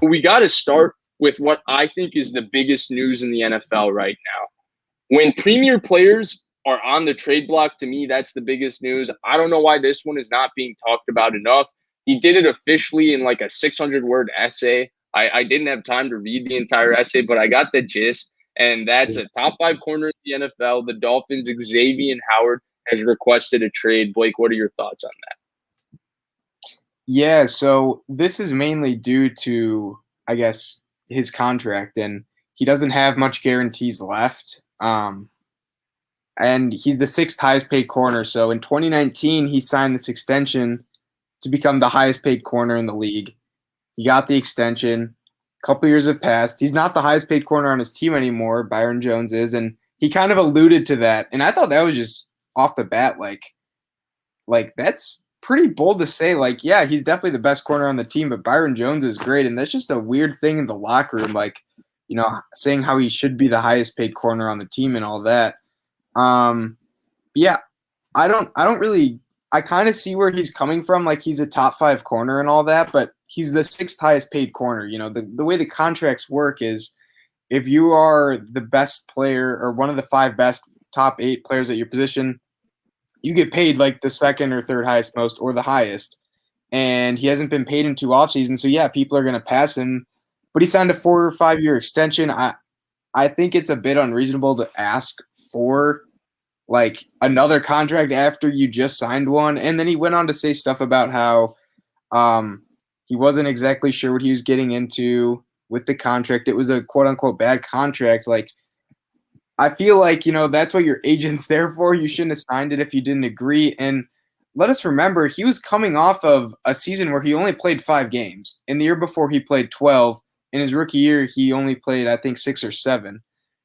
We got to start with what I think is the biggest news in the NFL right now. When premier players are on the trade block, to me, that's the biggest news. I don't know why this one is not being talked about enough. He did it officially in like a 600-word essay. I didn't have time to read the entire essay, but I got the gist. And that's a top 5 corner in the NFL. The Dolphins, Xavien Howard, has requested a trade. Blake, what are your thoughts on that? Yeah, so this is mainly due to, I guess, his contract, and he doesn't have much guarantees left. And he's the 6th highest paid corner. So in 2019, he signed this extension to become the highest paid corner in the league. He got the extension. A couple years have passed. He's not the highest paid corner on his team anymore. Byron Jones is, and he kind of alluded to that. And I thought that was just off the bat, like that's pretty bold to say. Like, yeah, he's definitely the best corner on the team, but Byron Jones is great, and that's just a weird thing in the locker room. Like, saying how he should be the highest paid corner on the team and all that. Yeah, I kind of see where he's coming from. Like, he's a top 5 corner and all that, but he's the 6th highest paid corner. The way the contracts work is if you are the best player or one of the 5 best top 8 players at your position, you get paid like the 2nd or 3rd highest most or the highest. And he hasn't been paid in 2 off seasons. So yeah, people are going to pass him, but he signed a 4 or 5 year extension. I think it's a bit unreasonable to ask for like another contract after you just signed one. And then he went on to say stuff about how he wasn't exactly sure what he was getting into with the contract. It was a quote unquote bad contract. Like, I feel like, that's what your agent's there for. You shouldn't have signed it if you didn't agree. And let us remember, he was coming off of a season where he only played 5 games. In the year before, he played 12. In his rookie year, he only played, I think, 6 or 7.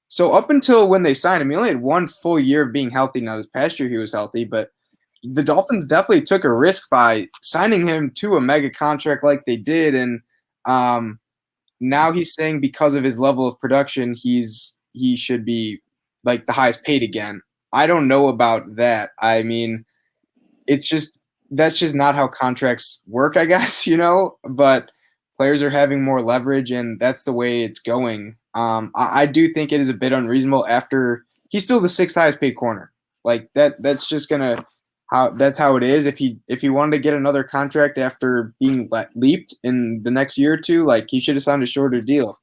So up until when they signed him, he only had 1 full year of being healthy. Now, this past year he was healthy, but the Dolphins definitely took a risk by signing him to a mega contract like they did. And now he's saying because of his level of production, he should be like the highest paid again. I don't know about that. I mean, that's just not how contracts work, I guess, but players are having more leverage, and that's the way it's going. I do think it is a bit unreasonable after he's still the 6th highest paid corner. Like that's just that's how it is. If he wanted to get another contract after being leaped in the next year or two, like he should have signed a shorter deal.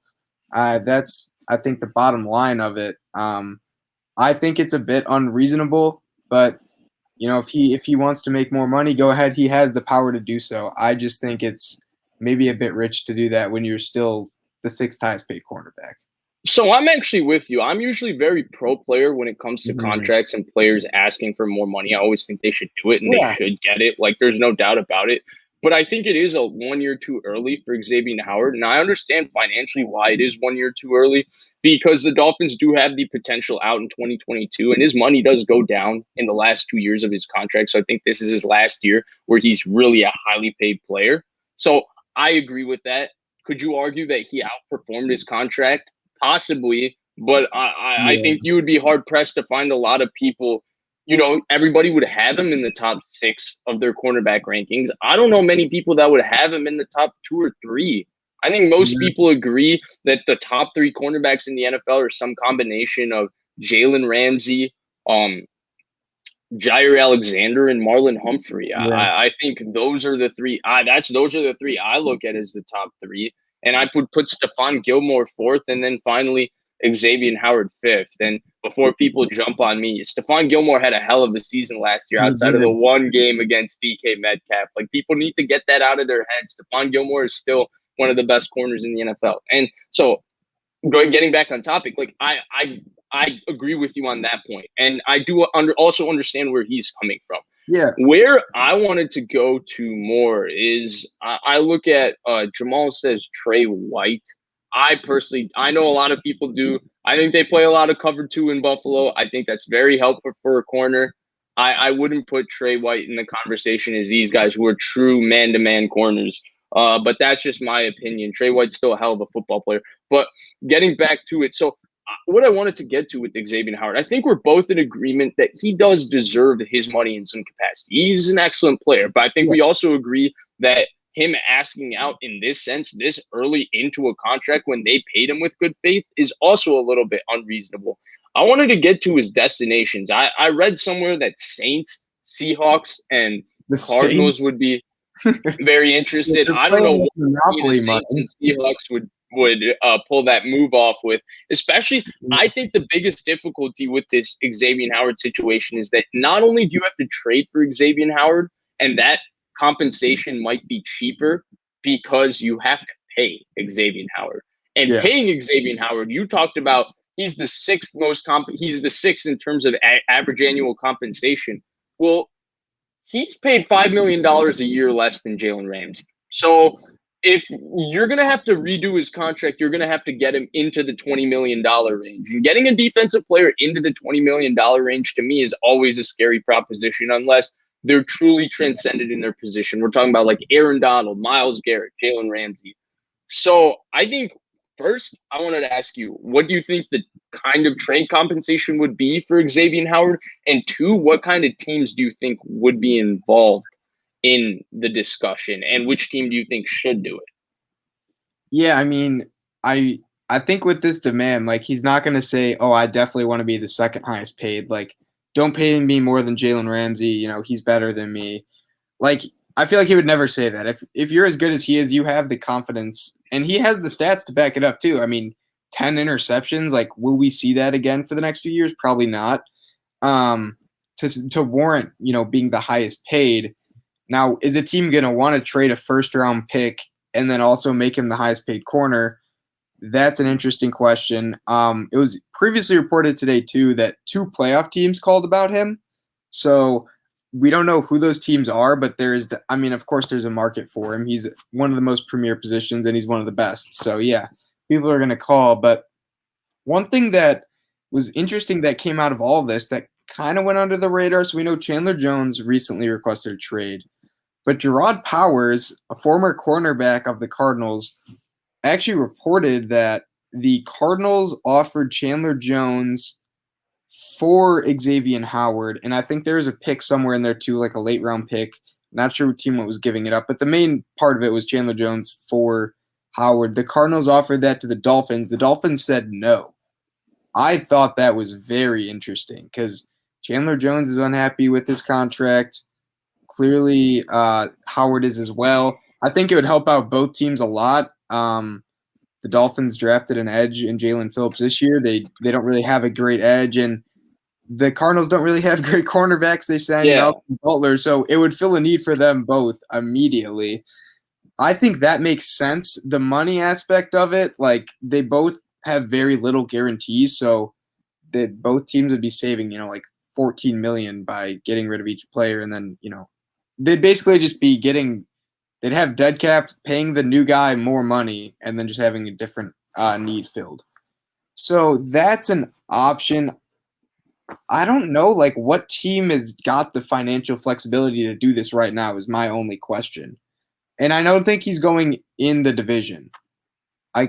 That's, I think, the bottom line of it. I think it's a bit unreasonable, but if he wants to make more money, go ahead. He has the power to do so. I just think it's maybe a bit rich to do that when you're still the 6th highest paid cornerback. So I'm actually with you. I'm usually very pro player when it comes to contracts and players asking for more money. I always think they should do it and they should get it. Like, there's no doubt about it. But I think it is a 1 year too early for Xavien Howard. And I understand financially why it is 1 year too early, because the Dolphins do have the potential out in 2022. And his money does go down in the last 2 years of his contract. So I think this is his last year where he's really a highly paid player. So I agree with that. Could you argue that he outperformed his contract? Possibly, but I think you would be hard-pressed to find a lot of people. Everybody would have him in the top 6 of their cornerback rankings. I don't know many people that would have him in the top 2 or 3. I think most people agree that the top 3 cornerbacks in the NFL are some combination of Jalen Ramsey, Jair Alexander, and Marlon Humphrey. I think those are the 3. Those are the 3 I look at as the top 3. And I would put Stephon Gilmore 4th, and then finally Xavien Howard 5th. And before people jump on me, Stephon Gilmore had a hell of a season last year outside of the one game against DK Metcalf. Like, people need to get that out of their heads. Stephon Gilmore is still one of the best corners in the NFL. And so, getting back on topic, like I agree with you on that point. And I do also understand where he's coming from. Yeah. Where I wanted to go to more is I look at Jamal says Trey White. I know a lot of people do. I think they play a lot of cover 2 in Buffalo. I think that's very helpful for a corner. I wouldn't put Trey White in the conversation as these guys who are true man-to-man corners. But that's just my opinion. Trey White's still a hell of a football player. But getting back to it, so what I wanted to get to with Xavien Howard, I think we're both in agreement that he does deserve his money in some capacity. He's an excellent player, but I think we also agree that him asking out in this sense this early into a contract when they paid him with good faith is also a little bit unreasonable. I wanted to get to his destinations. I read somewhere that Saints, Seahawks, and The Cardinals Saints would be very interested. I don't know what the Saints and Seahawks would pull that move off with. Especially, I think the biggest difficulty with this Xavien Howard situation is that not only do you have to trade for Xavien Howard, and that compensation might be cheaper because you have to pay Xavien Howard. And paying Xavien Howard, you talked about he's the sixth he's the sixth in terms of average annual compensation. Well, he's paid $5 million a year less than Jalen Ramsey. So if you're going to have to redo his contract, you're going to have to get him into the $20 million range. And getting a defensive player into the $20 million range to me is always a scary proposition unless they're truly transcended in their position. We're talking about like Aaron Donald, Myles Garrett, Jalen Ramsey. So I think first, I wanted to ask you, what do you think the kind of trade compensation would be for Xavien Howard? And two, what kind of teams do you think would be involved in the discussion? And which team do you think should do it? Yeah, I mean, I think with this demand, like he's not going to say, oh, I definitely want to be the second highest paid. Like, don't pay me more than Jalen Ramsey. You know, he's better than me. Like, I feel like he would never say that. If you're as good as he is, you have the confidence, and he has the stats to back it up too. I mean, 10 interceptions. Like, will we see that again for the next few years? Probably not. To warrant, you know, being the highest paid. Now, is a team going to want to trade a first-round pick and then also make him the highest paid corner? That's an interesting question. It was previously reported today, too, that 2 playoff teams called about him. So we don't know who those teams are, but of course, there's a market for him. He's one of the most premier positions, and he's one of the best. So, yeah, people are going to call. But one thing that was interesting that came out of all this that kind of went under the radar, so we know Chandler Jones recently requested a trade. But Gerard Powers, a former cornerback of the Cardinals, actually reported that the Cardinals offered Chandler Jones for Xavien Howard, and I think there's a pick somewhere in there too, like a late round pick. Not sure what team was giving it up, but the main part of it was Chandler Jones for Howard. The Cardinals offered that to the Dolphins. The Dolphins said no. I thought that was very interesting because Chandler Jones is unhappy with his contract. Clearly, Howard is as well. I think it would help out both teams a lot. The Dolphins drafted an edge in Jalen Phillips this year. They don't really have a great edge, and the Cardinals don't really have great cornerbacks. They signed Malcolm Butler, so it would fill a need for them both immediately. I think that makes sense. The money aspect of it, like they both have very little guarantees, so that both teams would be saving, like $14 million by getting rid of each player, and then they'd basically just be they'd have dead cap, paying the new guy more money, and then just having a different need filled. So that's an option. I don't know, like, what team has got the financial flexibility to do this right now is my only question. And I don't think he's going in the division. I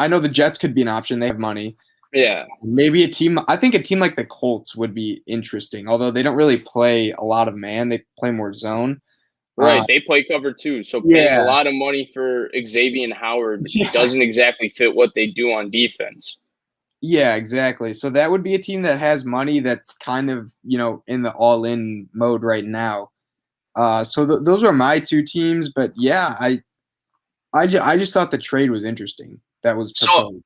know the Jets could be an option. They have money. Yeah. Maybe I think a team like the Colts would be interesting, although they don't really play a lot of man. They play more zone. Right, they play cover too. So paying a lot of money for Xavien Howard doesn't exactly fit what they do on defense. Yeah, exactly. So that would be a team that has money that's kind of, in the all-in mode right now. So those are my 2 teams. But, yeah, I just thought the trade was interesting. That was proposed. So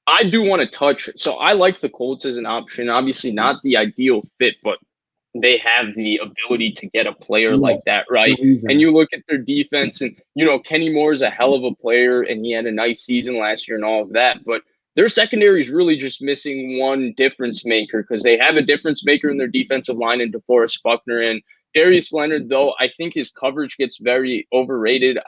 I do want to touch – so I like the Colts as an option. Obviously not the ideal fit, but they have the ability to get a player like that, right? And you look at their defense and, Kenny Moore is a hell of a player and he had a nice season last year and all of that. But their secondary is really just missing one difference maker because they have a difference maker in their defensive line in DeForest Buckner. And Darius Leonard, though, I think his coverage gets very overrated.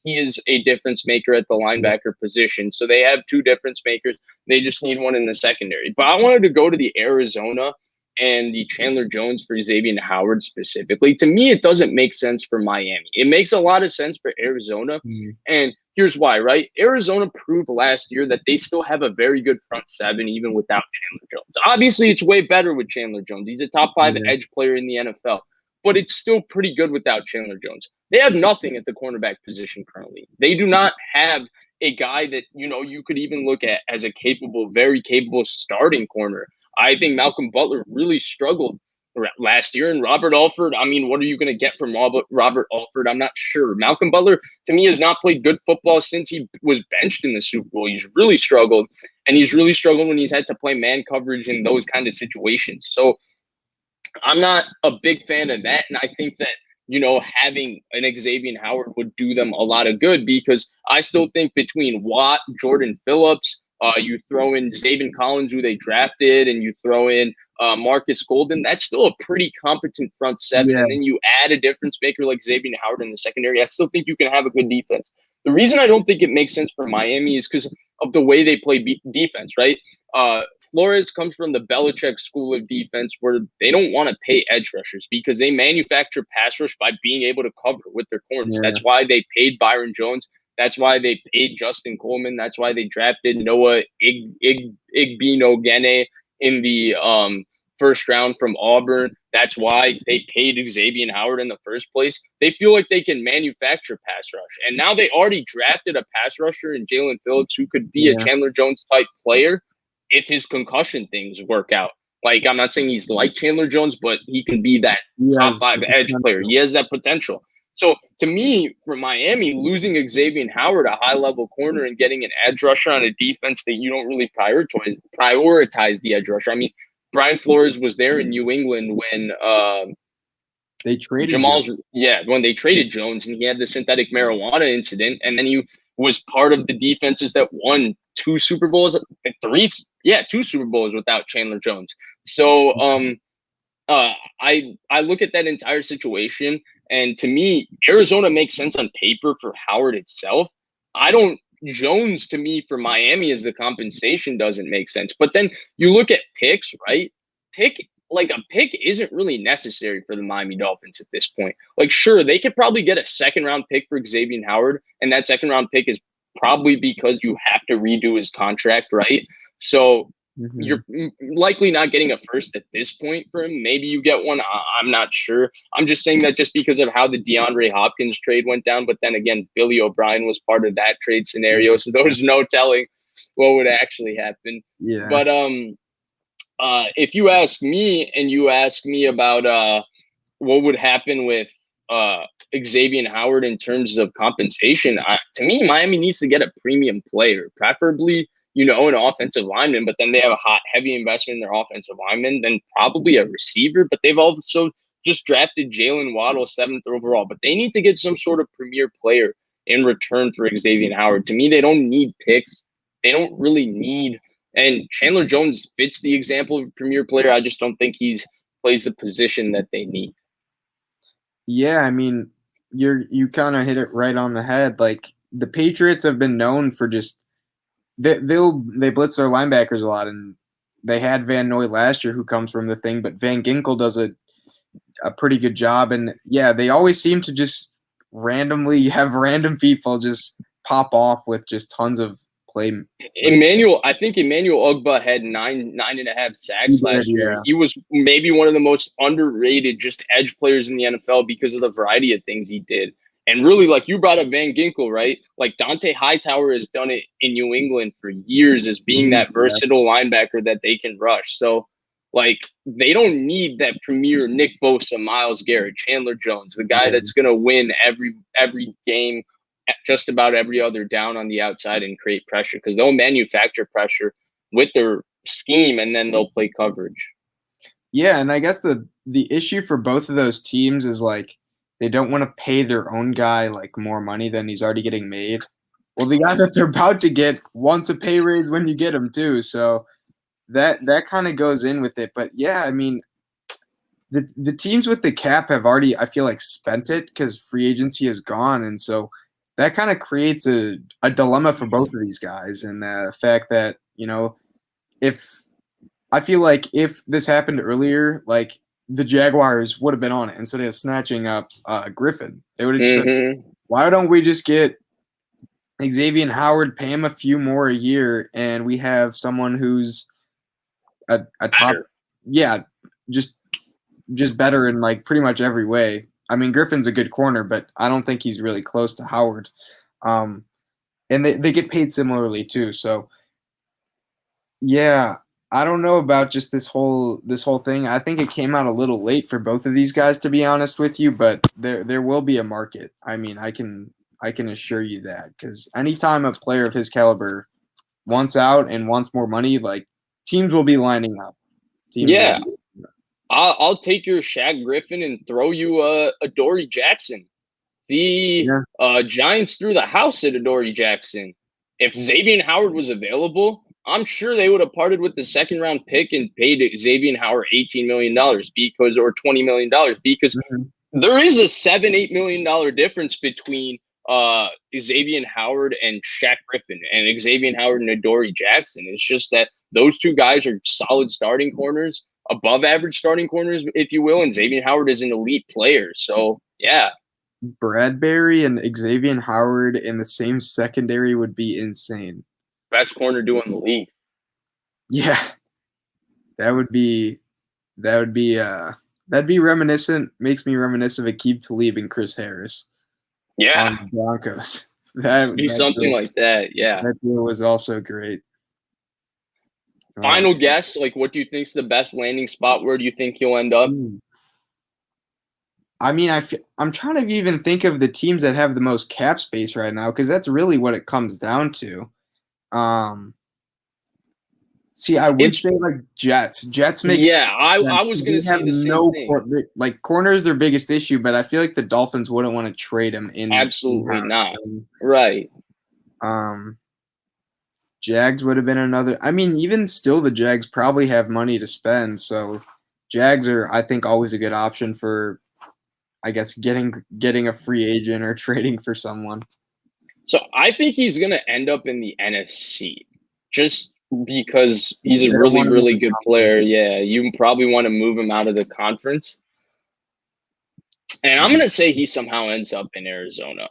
He is a difference maker at the linebacker position. So they have 2 difference makers. They just need one in the secondary. But I wanted to go to the Arizona and the Chandler Jones for Xavien Howard specifically. To me, it doesn't make sense for Miami. It makes a lot of sense for Arizona. And here's why, right? Arizona proved last year that they still have a very good front 7 even without Chandler Jones. Obviously, it's way better with Chandler Jones. He's a top 5 edge player in the NFL. But it's still pretty good without Chandler Jones. They have nothing at the cornerback position currently. They do not have a guy that, you could even look at as a very capable starting corner. I think Malcolm Butler really struggled last year, and Robert Alford, I mean, what are you going to get from Robert Alford? I'm not sure. Malcolm Butler, to me, has not played good football since he was benched in the Super Bowl. He's really struggled, and he's really struggled when he's had to play man coverage in those kind of situations. So I'm not a big fan of that, and I think that having an Xavien Howard would do them a lot of good, because I still think between Watt, Jordan Phillips, you throw in Zaven Collins, who they drafted, and you throw in Marcus Golden, that's still a pretty competent front seven. Yeah. And then you add a difference maker like Xavien Howard in the secondary. I still think you can have a good defense. The reason I don't think it makes sense for Miami is because of the way they play defense, right? Flores comes from the Belichick school of defense, where they don't want to pay edge rushers because they manufacture pass rush by being able to cover with their corners. Yeah. That's why they paid Byron Jones. That's why they paid Justin Coleman. That's why they drafted Noah Igbinoghene in the first round from Auburn. That's why they paid Xavien Howard in the first place. They feel like they can manufacture pass rush. And now they already drafted a pass rusher in Jalen Phillips, who could be a Chandler Jones type player if his concussion things work out. Like, I'm not saying he's like Chandler Jones, but he can be that top 5 edge player. He has that potential. So to me, for Miami, losing Xavien Howard, a high-level corner, and getting an edge rusher on a defense that you don't really prioritize the edge rusher. I mean, Brian Flores was there in New England when they traded Jamal's Jones. When they traded Jones, and he had the synthetic marijuana incident, and then he was part of the defenses that won 2 Super Bowls without Chandler Jones. So I look at that entire situation, and to me, Arizona makes sense on paper for Howard itself. Jones, to me, for Miami, as the compensation doesn't make sense. But then you look at picks, right? A pick isn't really necessary for the Miami Dolphins at this point. Like, sure, they could probably get a second-round pick for Xavien Howard, and that second-round pick is probably because you have to redo his contract, right? So you're likely not getting a first at this point for him. Maybe you get one. I'm not sure. I'm just saying that just because of how the DeAndre Hopkins trade went down. But then again, Billy O'Brien was part of that trade scenario, so there was no telling what would actually happen. Yeah. But if you ask me, and you ask me about what would happen with Xavien Howard in terms of compensation, to me, Miami needs to get a premium player, preferably an offensive lineman, but then they have a heavy investment in their offensive lineman, then probably a receiver, but they've also just drafted Jalen Waddle 7th overall, but they need to get some sort of premier player in return for Xavien Howard. To me, they don't need picks. They don't really need, and Chandler Jones fits the example of a premier player. I just don't think he plays the position that they need. Yeah, I mean, you kind of hit it right on the head. Like, the Patriots have been known for just they blitz their linebackers a lot, and they had Van Noy last year, who comes from the thing, but Van Ginkel does a pretty good job. And yeah, they always seem to just randomly have random people just pop off with just tons of play. I think Emmanuel Ugba had 9.5 sacks last year. He was maybe one of the most underrated just edge players in the NFL because of the variety of things he did. And really, like you brought up Van Ginkel, right? Like, Dante Hightower has done it in New England for years as being that versatile linebacker that they can rush. So, like, they don't need that premier Nick Bosa, Myles Garrett, Chandler Jones, the guy that's going to win every game, just about every other down on the outside and create pressure, because they'll manufacture pressure with their scheme, and then they'll play coverage. Yeah, and I guess the issue for both of those teams is, like, they don't want to pay their own guy like more money than he's already getting made. Well, the guy that they're about to get wants a pay raise when you get him too. So that kind of goes in with it. But yeah, I mean, the teams with the cap have already, I feel like, spent it because free agency is gone. And so that kind of creates a dilemma for both of these guys. And the fact that, I feel like if this happened earlier, like, the Jaguars would have been on it instead of snatching up Griffin. They would have just said, why don't we just get Xavien Howard, pay him a few more a year, and we have someone who's a top, just better in, like, pretty much every way. I mean, Griffin's a good corner, but I don't think he's really close to Howard. And they get paid similarly too. So yeah, I don't know about just this whole thing. I think it came out a little late for both of these guys, to be honest with you, but there will be a market. I mean, I can assure you that, because anytime a player of his caliber wants out and wants more money, like, teams will be lining up. Yeah. I'll take your Shaq Griffin and throw you a Dory Jackson. The Giants threw the house at Adoree Jackson. If Xavien Howard was available, I'm sure they would have parted with the second-round pick and paid Xavien Howard $18 million or $20 million, because there is a $7-8 million difference between Xavien Howard and Shaq Griffin, and Xavien Howard and Adoree Jackson. It's just that those two guys are solid starting corners, above average starting corners, if you will, and Xavien Howard is an elite player. So, yeah. Bradbury and Xavien Howard in the same secondary would be insane. Best corner duo in the league. Yeah. That'd be reminiscent, makes me reminisce of Aqib Talib and Chris Harris. Yeah. On the Broncos. That'd be something like that, yeah. That deal was also great. Final guess, like, what do you think's the best landing spot? Where do you think he'll end up? I mean, I'm trying to even think of the teams that have the most cap space right now, because that's really what it comes down to. See, I would say like Jets. Jets make I was going to say the same thing. Like, corner's their biggest issue, but I feel like the Dolphins wouldn't want to trade him in. Absolutely not. Right. Jags would have been another. I mean, even still, the Jags probably have money to spend, so Jags are, I think, always a good option for, I guess, getting a free agent or trading for someone. So I think he's going to end up in the NFC, just because he's a really, really good player. Yeah, you probably want to move him out of the conference. And I'm going to say he somehow ends up in Arizona.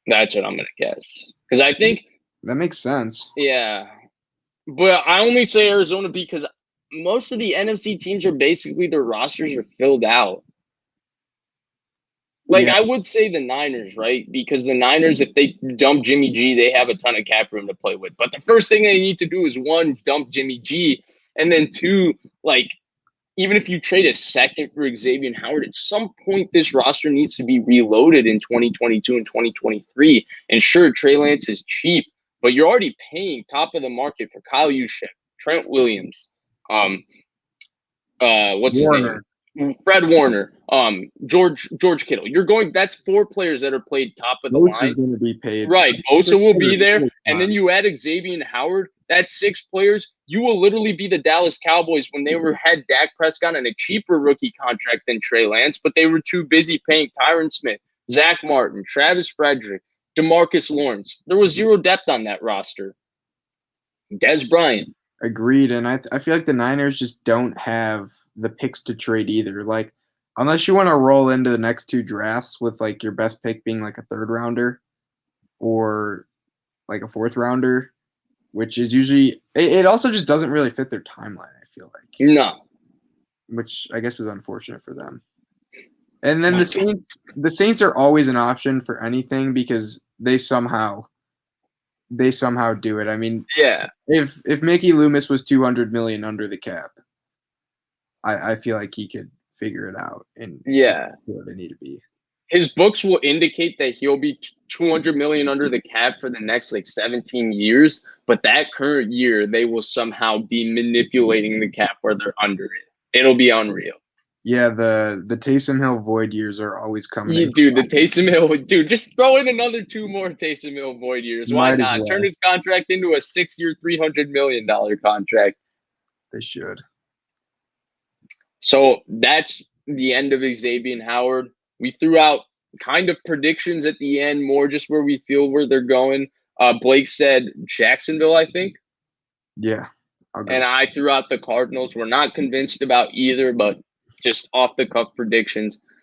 That's what I'm going to guess. Because I think that makes sense. Yeah. But I only say Arizona because most of the NFC teams are basically, their rosters are filled out. Like, I would say the Niners, right? Because the Niners, if they dump Jimmy G, they have a ton of cap room to play with. But the first thing they need to do is, one, dump Jimmy G. And then two, like, even if you trade a second for Xavien Howard, at some point this roster needs to be reloaded in 2022 and 2023. And sure, Trey Lance is cheap, but you're already paying top of the market for Kyle Juszczyk, Trent Williams, what's his name? Fred Warner, George Kittle. That's four players that are played top of the line. Bosa's going to be paid. Right. Bosa will be there. And then you add Xavien Howard. That's six players. You will literally be the Dallas Cowboys when they had Dak Prescott on a cheaper rookie contract than Trey Lance, but they were too busy paying Tyron Smith, Zach Martin, Travis Frederick, DeMarcus Lawrence. There was zero depth on that roster. Dez Bryant. Agreed, and I feel like the Niners just don't have the picks to trade either. Like, unless you want to roll into the next two drafts with, like, your best pick being like a third rounder or like a fourth rounder, which is usually it also just doesn't really fit their timeline, I feel like. No. Which I guess is unfortunate for them. And then the Saints are always an option for anything because they somehow do it. I mean, yeah. If Mickey Loomis was $200 million under the cap, I feel like he could figure it out and where they need to be. His books will indicate that he'll be $200 million under the cap for the next 17 years, but that current year they will somehow be manipulating the cap where they're under it. It'll be unreal. Yeah, the Taysom Hill void years are always coming. Yeah, dude, the Taysom Hill, just throw in another two more Taysom Hill void years. Why not? Turn his contract into a 6-year, $300 million contract. They should. So that's the end of Xavien Howard. We threw out kind of predictions at the end, more just where we feel where they're going. Blake said Jacksonville, I think. Yeah. And I threw out the Cardinals. We're not convinced about either, but just off the cuff predictions.